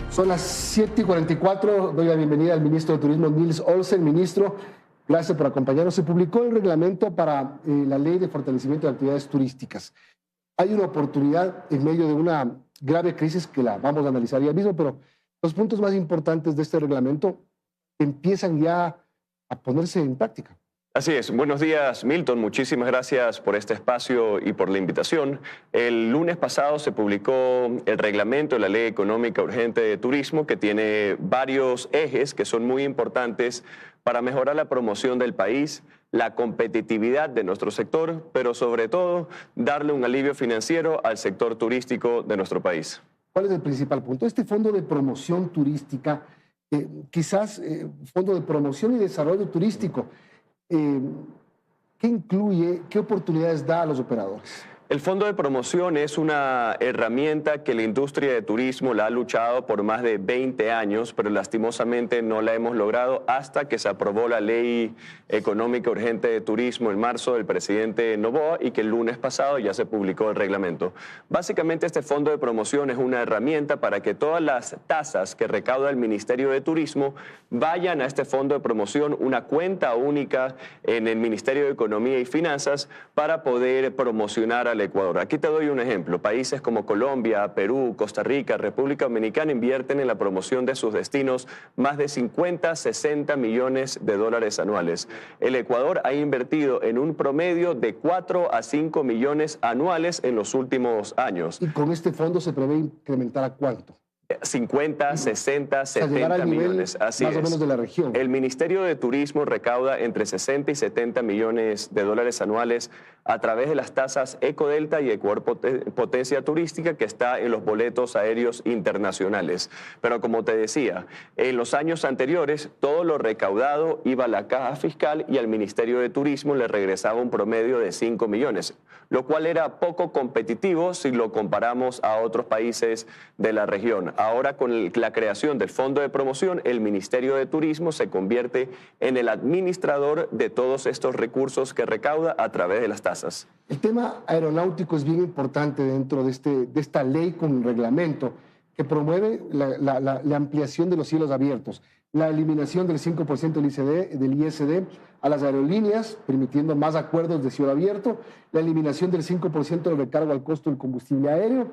Son las 7:44. Doy la bienvenida al ministro de Turismo, Niels Olsen. Ministro, gracias por acompañarnos. Se publicó el reglamento para la Ley de Fortalecimiento de Actividades Turísticas. Hay una oportunidad en medio de una grave crisis que la vamos a analizar ya mismo, pero los puntos más importantes de este reglamento empiezan ya a ponerse en práctica. Así es. Buenos días, Milton. Muchísimas gracias por este espacio y por la invitación. El lunes pasado se publicó el reglamento de la Ley Económica Urgente de Turismo, que tiene varios ejes que son muy importantes para mejorar la promoción del país, la competitividad de nuestro sector, pero sobre todo darle un alivio financiero al sector turístico de nuestro país. ¿Cuál es el principal punto? Este fondo de promoción turística, fondo de promoción y desarrollo turístico, ¿qué incluye, qué oportunidades da a los operadores? El Fondo de Promoción es una herramienta que la industria de turismo la ha luchado por más de 20 años, pero lastimosamente no la hemos logrado hasta que se aprobó la Ley Económica Urgente de Turismo en marzo del presidente Noboa y que el lunes pasado ya se publicó el reglamento. Básicamente este Fondo de Promoción es una herramienta para que todas las tasas que recauda el Ministerio de Turismo vayan a este Fondo de Promoción, una cuenta única en el Ministerio de Economía y Finanzas para poder promocionar al Ecuador. Aquí te doy un ejemplo. Países como Colombia, Perú, Costa Rica, República Dominicana invierten en la promoción de sus destinos más de 50, 60 millones de dólares anuales. El Ecuador ha invertido en un promedio de 4 a 5 millones anuales en los últimos años. ¿Y con este fondo se prevé incrementar a cuánto? 50, 60, 70 millones. Así más o menos de la región. El Ministerio de Turismo recauda entre 60 y 70 millones de dólares anuales a través de las tasas Ecodelta y Ecuador Potencia Turística que está en los boletos aéreos internacionales. Pero como te decía, en los años anteriores todo lo recaudado iba a la caja fiscal y al Ministerio de Turismo le regresaba un promedio de 5 millones, lo cual era poco competitivo si lo comparamos a otros países de la región. Ahora, con la creación del Fondo de Promoción, el Ministerio de Turismo se convierte en el administrador de todos estos recursos que recauda a través de las tasas. El tema aeronáutico es bien importante dentro de esta ley con reglamento que promueve la ampliación de los cielos abiertos, la eliminación del 5% del ISD a las aerolíneas, permitiendo más acuerdos de cielo abierto, la eliminación del 5% del recargo al costo del combustible aéreo,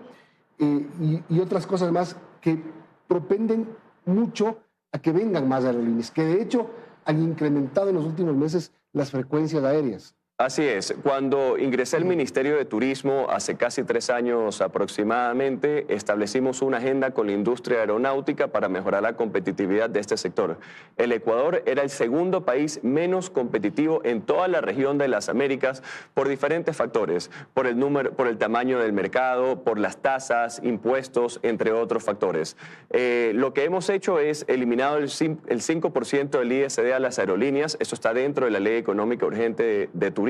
y otras cosas más que propenden mucho a que vengan más aerolíneas, que de hecho han incrementado en los últimos meses las frecuencias aéreas. Así es. Cuando ingresé al Ministerio de Turismo hace casi 3 años aproximadamente, establecimos una agenda con la industria aeronáutica para mejorar la competitividad de este sector. El Ecuador era el segundo país menos competitivo en toda la región de las Américas por diferentes factores, por el tamaño del mercado, por las tasas, impuestos, entre otros factores. Lo que hemos hecho es eliminado el 5% del ISD a las aerolíneas. Eso está dentro de la Ley Económica Urgente de Turismo.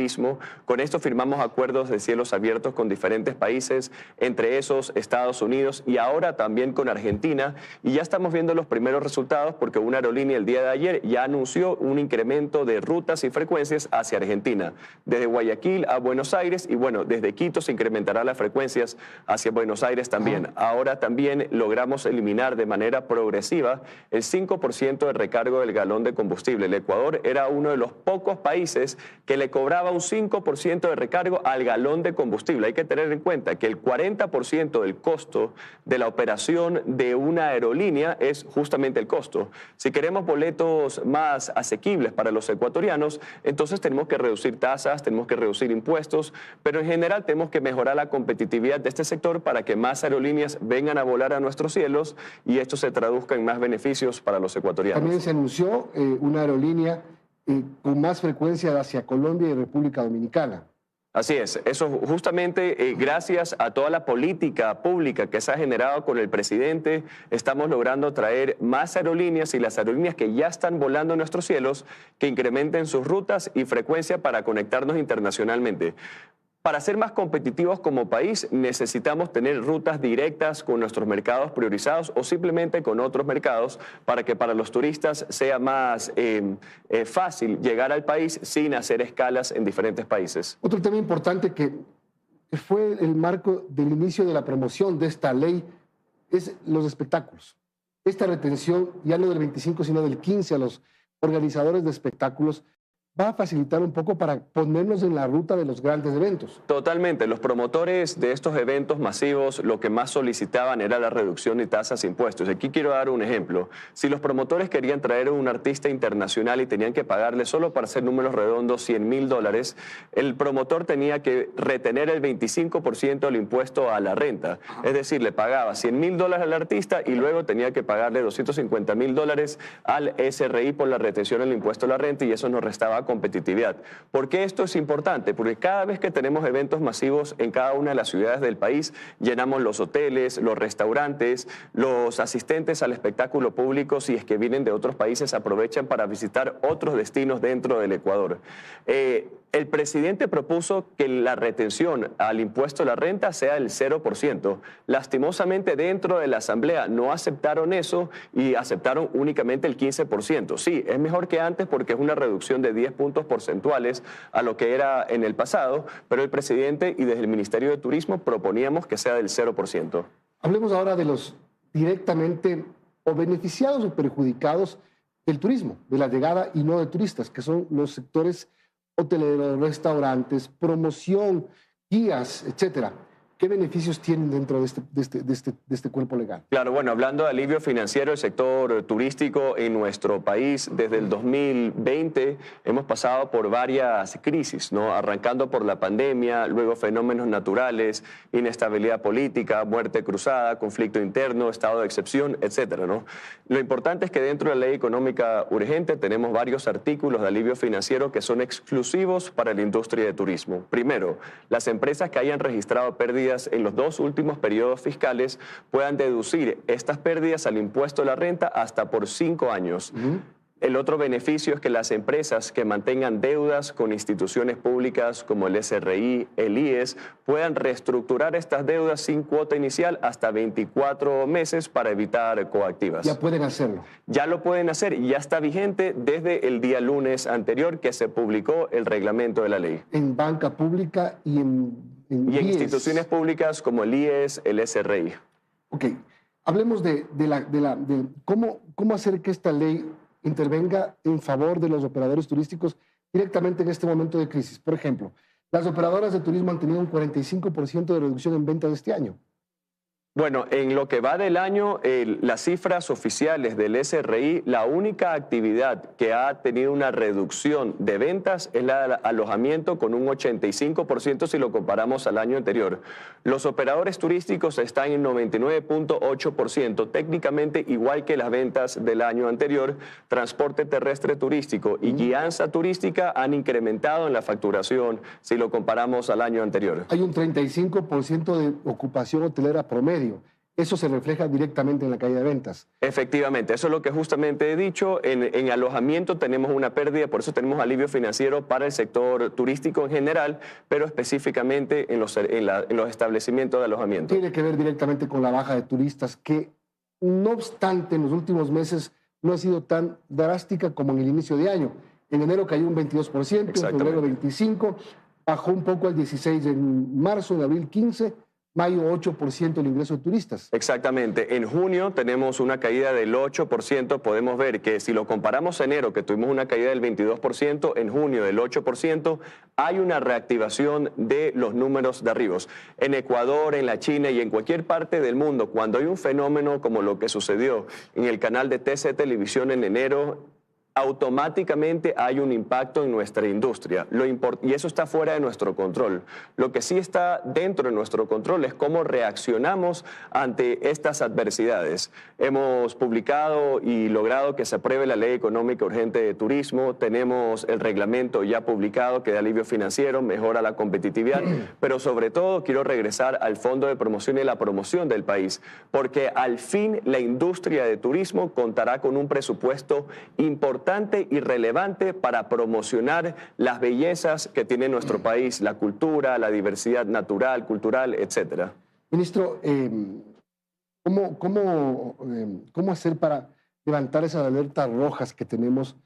Con esto firmamos acuerdos de cielos abiertos con diferentes países, entre esos Estados Unidos y ahora también con Argentina. Y ya estamos viendo los primeros resultados porque una aerolínea el día de ayer ya anunció un incremento de rutas y frecuencias hacia Argentina, desde Guayaquil a Buenos Aires y bueno, desde Quito se incrementarán las frecuencias hacia Buenos Aires también. Ahora también logramos eliminar de manera progresiva el 5% de recargo del galón de combustible. El Ecuador era uno de los pocos países que le cobraba un 5% de recargo al galón de combustible. Hay que tener en cuenta que el 40% del costo de la operación de una aerolínea es justamente el costo. Si queremos boletos más asequibles para los ecuatorianos, entonces tenemos que reducir tasas, tenemos que reducir impuestos, pero en general tenemos que mejorar la competitividad de este sector para que más aerolíneas vengan a volar a nuestros cielos y esto se traduzca en más beneficios para los ecuatorianos. También se anunció una aerolínea con más frecuencia hacia Colombia y República Dominicana. Así es, eso justamente gracias a toda la política pública que se ha generado con el presidente, estamos logrando traer más aerolíneas y las aerolíneas que ya están volando en nuestros cielos, que incrementen sus rutas y frecuencia para conectarnos internacionalmente. Para ser más competitivos como país necesitamos tener rutas directas con nuestros mercados priorizados o simplemente con otros mercados para que para los turistas sea más fácil llegar al país sin hacer escalas en diferentes países. Otro tema importante que fue el marco del inicio de la promoción de esta ley es los espectáculos. esta retención, ya no del 25, sino del 15 a los organizadores de espectáculos, va a facilitar un poco para ponernos en la ruta de los grandes eventos. Totalmente. Los promotores de estos eventos masivos lo que más solicitaban era la reducción de tasas e impuestos. Aquí quiero dar un ejemplo. Si los promotores querían traer a un artista internacional y tenían que pagarle solo para hacer números redondos $100,000, el promotor tenía que retener el 25% del impuesto a la renta. Es decir, le pagaba $100,000 al artista y luego tenía que pagarle $250,000 al SRI por la retención del impuesto a la renta, y eso nos restaba competitividad. ¿Por qué esto es importante? Porque cada vez que tenemos eventos masivos en cada una de las ciudades del país, llenamos los hoteles, los restaurantes, los asistentes al espectáculo público, si es que vienen de otros países, aprovechan para visitar otros destinos dentro del Ecuador. El presidente propuso que la retención al impuesto a la renta sea el 0%. Lastimosamente, dentro de la Asamblea no aceptaron eso y aceptaron únicamente el 15%. Sí, es mejor que antes porque es una reducción de 10 puntos porcentuales a lo que era en el pasado, pero el presidente y desde el Ministerio de Turismo proponíamos que sea del 0%. Hablemos ahora de los directamente o beneficiados o perjudicados del turismo, de la llegada y no de turistas, que son los sectores hoteleros, restaurantes, promoción, guías, etcétera. ¿Qué beneficios tienen dentro de este cuerpo legal? Claro, bueno, hablando de alivio financiero, el sector turístico en nuestro país, desde el 2020 hemos pasado por varias crisis, ¿no? Arrancando por la pandemia, luego fenómenos naturales, inestabilidad política, muerte cruzada, conflicto interno, estado de excepción, etcétera, ¿no? Lo importante es que dentro de la ley económica urgente tenemos varios artículos de alivio financiero que son exclusivos para la industria de turismo. Primero, las empresas que hayan registrado pérdidas en los 2 últimos periodos fiscales puedan deducir estas pérdidas al impuesto a la renta hasta por 5 años. El otro beneficio es que las empresas que mantengan deudas con instituciones públicas como el SRI, el IES, puedan reestructurar estas deudas sin cuota inicial hasta 24 meses para evitar coactivas. Ya pueden hacerlo. Ya lo pueden hacer y ya está vigente desde el día lunes anterior que se publicó el reglamento de la ley. En banca pública y en instituciones públicas como el IES, el SRI. Ok, hablemos de cómo hacer que esta ley intervenga en favor de los operadores turísticos directamente en este momento de crisis. Por ejemplo, las operadoras de turismo han tenido un 45% de reducción en ventas este año. Bueno, en lo que va del año, las cifras oficiales del SRI, la única actividad que ha tenido una reducción de ventas es la del alojamiento con un 85% si lo comparamos al año anterior. Los operadores turísticos están en 99.8%, técnicamente igual que las ventas del año anterior. Transporte terrestre turístico y guianza turística han incrementado en la facturación si lo comparamos al año anterior. Hay un 35% de ocupación hotelera promedio. Eso se refleja directamente en la caída de ventas. Efectivamente, eso es lo que justamente he dicho. En alojamiento tenemos una pérdida, por eso tenemos alivio financiero para el sector turístico en general, pero específicamente en los establecimientos de alojamiento. Tiene que ver directamente con la baja de turistas, que no obstante en los últimos meses no ha sido tan drástica como en el inicio de año. En enero cayó un 22%, en febrero 25%, bajó un poco al 16% en marzo, en abril 15%, mayo 8% el ingreso de turistas. Exactamente. En junio tenemos una caída del 8%. Podemos ver que si lo comparamos enero, que tuvimos una caída del 22%, en junio del 8%, hay una reactivación de los números de arribos. En Ecuador, en la China y en cualquier parte del mundo, cuando hay un fenómeno como lo que sucedió en el canal de TC Televisión en enero, automáticamente hay un impacto en nuestra industria y eso está fuera de nuestro control. Lo que sí está dentro de nuestro control es cómo reaccionamos ante estas adversidades. Hemos publicado y logrado que se apruebe la Ley Económica Urgente de Turismo, tenemos el reglamento ya publicado que da alivio financiero, mejora la competitividad, pero sobre todo quiero regresar al Fondo de Promoción y la Promoción del país, porque al fin la industria de turismo contará con un presupuesto importante y relevante para promocionar las bellezas que tiene nuestro país, la cultura, la diversidad natural, cultural, etcétera. Ministro, ¿cómo hacer para levantar esas alertas rojas que tenemos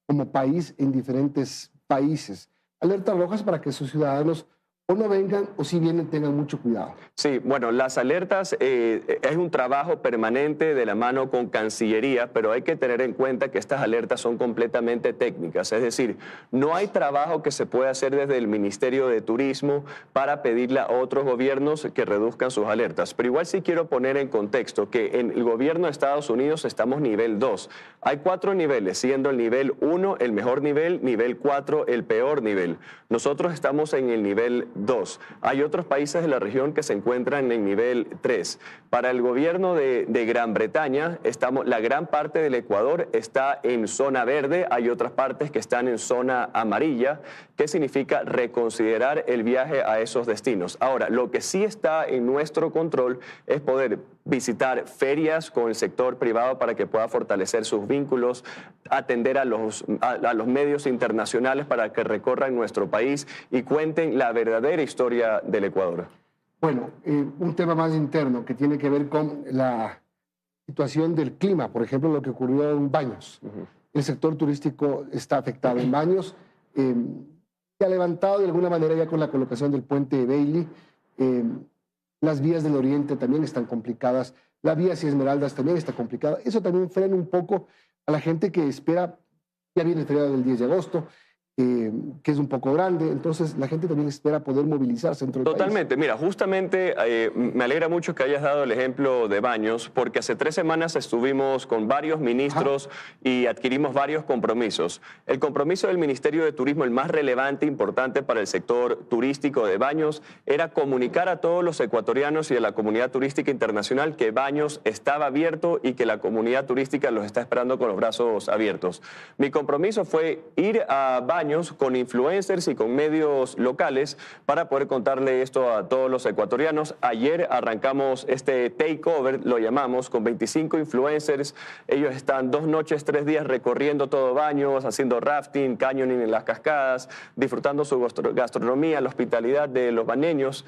como país en diferentes países? Alertas rojas para que sus ciudadanos o no vengan, o si vienen tengan mucho cuidado. Sí, bueno, las alertas es un trabajo permanente de la mano con Cancillería, pero hay que tener en cuenta que estas alertas son completamente técnicas, es decir, no hay trabajo que se pueda hacer desde el Ministerio de Turismo para pedirle a otros gobiernos que reduzcan sus alertas. Pero igual sí quiero poner en contexto que en el gobierno de Estados Unidos estamos nivel 2. Hay 4 niveles, siendo el nivel 1 el mejor nivel 4 el peor nivel. Nosotros estamos en el nivel 2. Hay otros países de la región que se encuentran en el nivel 3. Para el gobierno de Gran Bretaña, la gran parte del Ecuador está en zona verde, hay otras partes que están en zona amarilla, que significa reconsiderar el viaje a esos destinos. Ahora, lo que sí está en nuestro control es poder visitar ferias con el sector privado para que pueda fortalecer sus vínculos, atender a los medios internacionales para que recorran nuestro país y cuenten la verdadera historia del Ecuador. Bueno, un tema más interno que tiene que ver con la situación del clima, por ejemplo, lo que ocurrió en Baños. El sector turístico está afectado en Baños, se ha levantado de alguna manera ya con la colocación del puente Bailey. Las vías del oriente también están complicadas, la vía hacia Esmeraldas también está complicada. Eso también frena un poco a la gente que espera, ya viene el feriado del 10 de agosto, que es un poco grande, entonces la gente también espera poder movilizarse dentro del Totalmente, país. mira, justamente me alegra mucho que hayas dado el ejemplo de Baños, porque hace 3 semanas estuvimos con varios ministros y adquirimos varios compromisos. El compromiso del Ministerio de Turismo, el más relevante e importante para el sector turístico de Baños, era comunicar a todos los ecuatorianos y a la comunidad turística internacional que Baños estaba abierto y que la comunidad turística los está esperando con los brazos abiertos. Mi compromiso fue ir a Baños con influencers y con medios locales para poder contarle esto a todos los ecuatorianos. Ayer arrancamos este takeover, lo llamamos, con 25 influencers. Ellos están 2 noches, 3 días recorriendo todo Baños, haciendo rafting, canyoning en las cascadas, disfrutando su gastronomía, la hospitalidad de los baneños,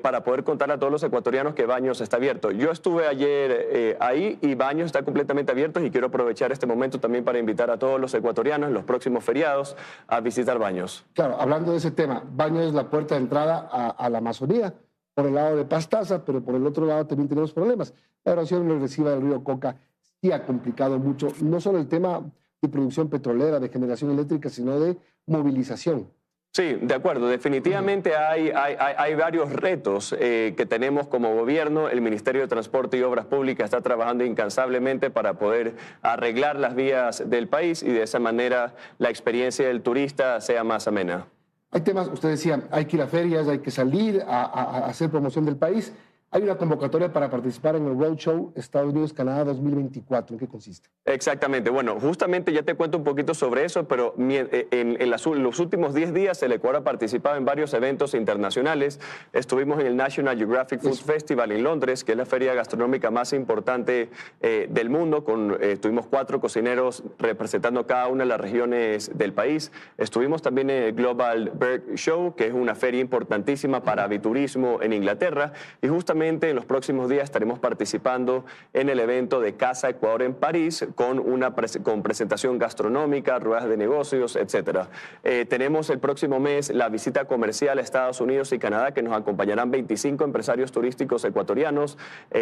para poder contarle a todos los ecuatorianos que Baños está abierto. Yo estuve ayer ahí y Baños está completamente abierto y quiero aprovechar este momento también para invitar a todos los ecuatorianos en los próximos feriados a visitar Baños. Claro, hablando de ese tema, Baños es la puerta de entrada a la Amazonía, por el lado de Pastaza, pero por el otro lado también tenemos problemas. La erosión regresiva del río Coca sí ha complicado mucho, no solo el tema de producción petrolera, de generación eléctrica, sino de movilización. Sí, de acuerdo. Definitivamente hay varios retos que tenemos como gobierno. El Ministerio de Transporte y Obras Públicas está trabajando incansablemente para poder arreglar las vías del país y de esa manera la experiencia del turista sea más amena. Hay temas, usted decía, hay que ir a ferias, hay que salir a hacer promoción del país. Hay una convocatoria para participar en el Roadshow Estados Unidos-Canadá 2024. ¿En qué consiste? Exactamente. Bueno, justamente ya te cuento un poquito sobre eso, pero en los últimos 10 días el Ecuador ha participado en varios eventos internacionales. Estuvimos en el National Geographic Food Festival en Londres, que es la feria gastronómica más importante del mundo. Tuvimos 4 cocineros representando cada una de las regiones del país. Estuvimos también en el Global Bird Show, que es una feria importantísima para aviturismo en Inglaterra. Y justamente en los próximos días estaremos participando en el evento de Casa Ecuador en París con presentación gastronómica, ruedas de negocios, etc. Tenemos el próximo mes la visita comercial a Estados Unidos y Canadá, que nos acompañarán 25 empresarios turísticos ecuatorianos.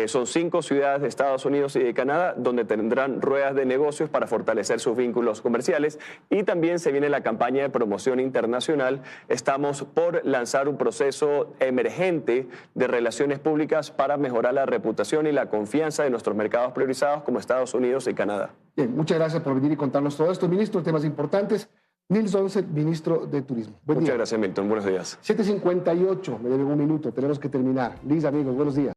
Son 5 ciudades de Estados Unidos y de Canadá donde tendrán ruedas de negocios para fortalecer sus vínculos comerciales. Y también se viene la campaña de promoción internacional. Estamos por lanzar un proceso emergente de relaciones públicas para mejorar la reputación y la confianza de nuestros mercados priorizados como Estados Unidos y Canadá. Bien, muchas gracias por venir y contarnos todo esto, ministro. Temas importantes. Nils Onset, ministro de Turismo. Muchas gracias, Milton. Buenos días. 7:58, me deben un minuto, tenemos que terminar. Liz, amigos, buenos días.